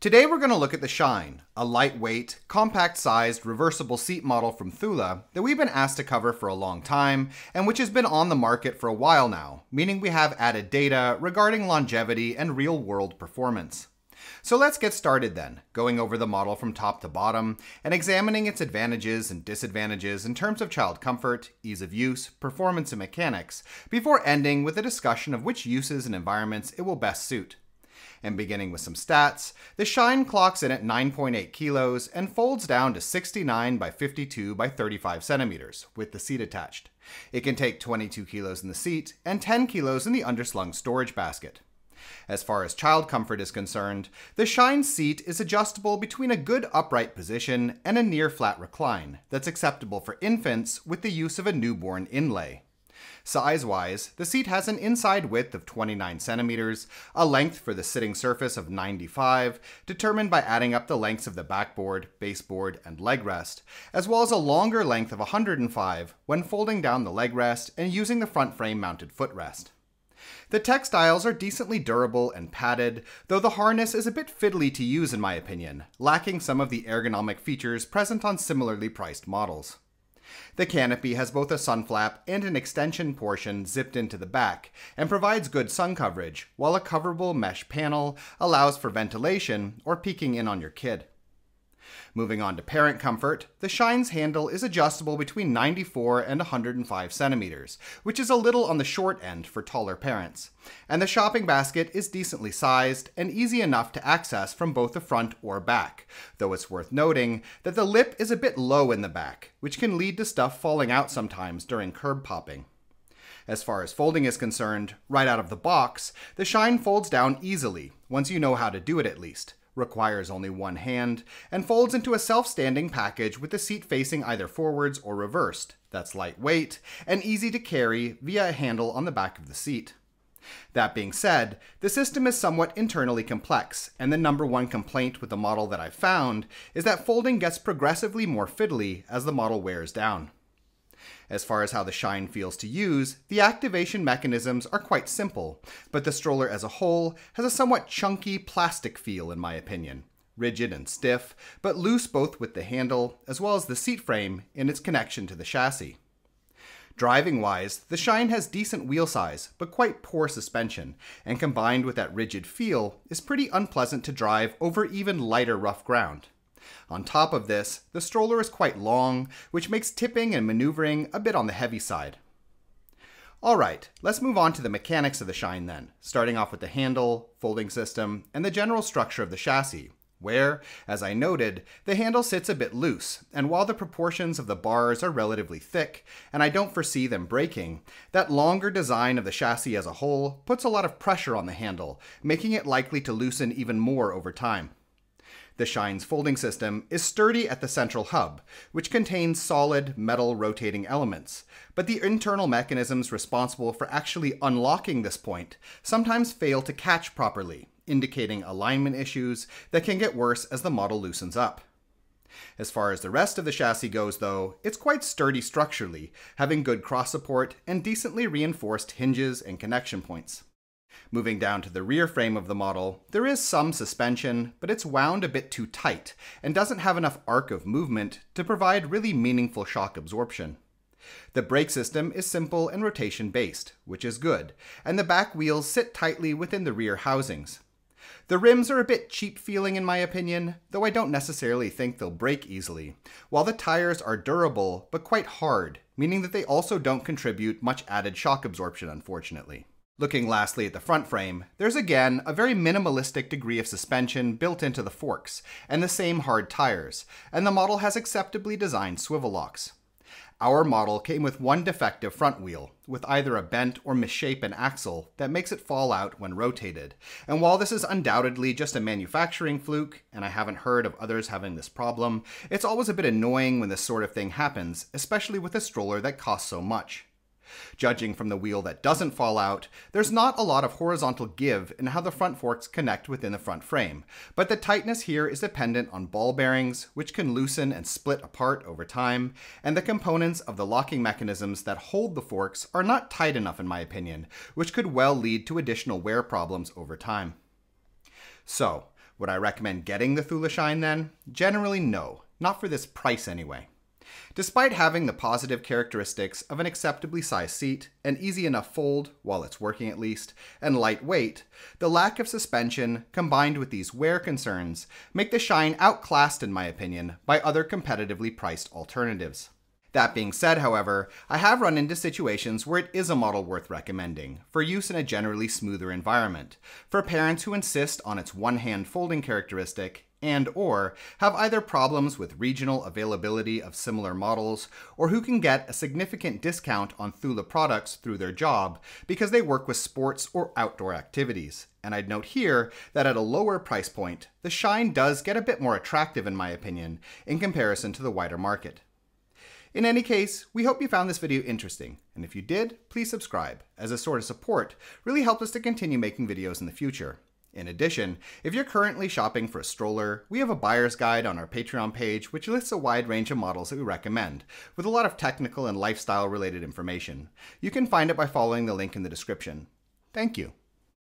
Today we're going to look at the Shine, a lightweight, compact-sized, reversible seat model from Thule that we've been asked to cover for a long time and which has been on the market for a while now, meaning we have added data regarding longevity and real-world performance. So let's get started then, going over the model from top to bottom and examining its advantages and disadvantages in terms of child comfort, ease of use, performance, and mechanics, before ending with a discussion of which uses and environments it will best suit. And beginning with some stats, the Shine clocks in at 9.8 kilos and folds down to 69 by 52 by 35 centimeters with the seat attached. It can take 22 kilos in the seat and 10 kilos in the underslung storage basket. As far as child comfort is concerned, the Shine seat is adjustable between a good upright position and a near flat recline that's acceptable for infants with the use of a newborn inlay. Size-wise, the seat has an inside width of 29 centimeters, a length for the sitting surface of 95, determined by adding up the lengths of the backboard, baseboard, and leg rest, as well as a longer length of 105 when folding down the leg rest and using the front frame mounted footrest. The textiles are decently durable and padded, though the harness is a bit fiddly to use in my opinion, lacking some of the ergonomic features present on similarly priced models. The canopy has both a sun flap and an extension portion zipped into the back and provides good sun coverage, while a coverable mesh panel allows for ventilation or peeking in on your kid. Moving on to parent comfort, the Shine's handle is adjustable between 94 and 105 centimeters, which is a little on the short end for taller parents, and the shopping basket is decently sized and easy enough to access from both the front or back, though it's worth noting that the lip is a bit low in the back, which can lead to stuff falling out sometimes during curb popping. As far as folding is concerned, right out of the box, the Shine folds down easily, once you know how to do it at least, requires only one hand, and folds into a self-standing package with the seat facing either forwards or reversed. That's lightweight and easy to carry via a handle on the back of the seat. That being said, the system is somewhat internally complex, and the number one complaint with the model that I've found is that folding gets progressively more fiddly as the model wears down. As far as how the Shine feels to use, the activation mechanisms are quite simple, but the stroller as a whole has a somewhat chunky plastic feel in my opinion. Rigid and stiff, but loose both with the handle as well as the seat frame in its connection to the chassis. Driving-wise, the Shine has decent wheel size, but quite poor suspension, and combined with that rigid feel, is pretty unpleasant to drive over even lighter rough ground. On top of this, the stroller is quite long, which makes tipping and maneuvering a bit on the heavy side. Alright, let's move on to the mechanics of the Shine then, starting off with the handle, folding system, and the general structure of the chassis, where, as I noted, the handle sits a bit loose, and while the proportions of the bars are relatively thick, and I don't foresee them breaking, that longer design of the chassis as a whole puts a lot of pressure on the handle, making it likely to loosen even more over time. The Shine's folding system is sturdy at the central hub, which contains solid metal rotating elements, but the internal mechanisms responsible for actually unlocking this point sometimes fail to catch properly, indicating alignment issues that can get worse as the model loosens up. As far as the rest of the chassis goes though, it's quite sturdy structurally, having good cross support and decently reinforced hinges and connection points. Moving down to the rear frame of the model, there is some suspension, but it's wound a bit too tight and doesn't have enough arc of movement to provide really meaningful shock absorption. The brake system is simple and rotation-based, which is good, and the back wheels sit tightly within the rear housings. The rims are a bit cheap feeling in my opinion, though I don't necessarily think they'll break easily, while the tires are durable but quite hard, meaning that they also don't contribute much added shock absorption unfortunately. Looking lastly at the front frame, there's again a very minimalistic degree of suspension built into the forks, and the same hard tires, and the model has acceptably designed swivel locks. Our model came with one defective front wheel, with either a bent or misshapen axle that makes it fall out when rotated, and while this is undoubtedly just a manufacturing fluke, and I haven't heard of others having this problem, it's always a bit annoying when this sort of thing happens, especially with a stroller that costs so much. Judging from the wheel that doesn't fall out, there's not a lot of horizontal give in how the front forks connect within the front frame, but the tightness here is dependent on ball bearings, which can loosen and split apart over time, and the components of the locking mechanisms that hold the forks are not tight enough in my opinion, which could well lead to additional wear problems over time. So, Would I recommend getting the Thule Shine then? Generally no, not for this price anyway. Despite having the positive characteristics of an acceptably sized seat, an easy enough fold, while it's working at least, and lightweight, the lack of suspension, combined with these wear concerns, make the Shine outclassed in my opinion by other competitively priced alternatives. That being said, however, I have run into situations where it is a model worth recommending, for use in a generally smoother environment, for parents who insist on its one-hand folding characteristic and/or have either problems with regional availability of similar models, or who can get a significant discount on Thule products through their job because they work with sports or outdoor activities. And I'd note here that at a lower price point, the Shine does get a bit more attractive in my opinion in comparison to the wider market. In any case, we hope you found this video interesting, and if you did, please subscribe, as a sort of support really helps us to continue making videos in the future. In addition, if you're currently shopping for a stroller, we have a buyer's guide on our Patreon page which lists a wide range of models that we recommend, with a lot of technical and lifestyle related information. You can find it by following the link in the description. Thank you.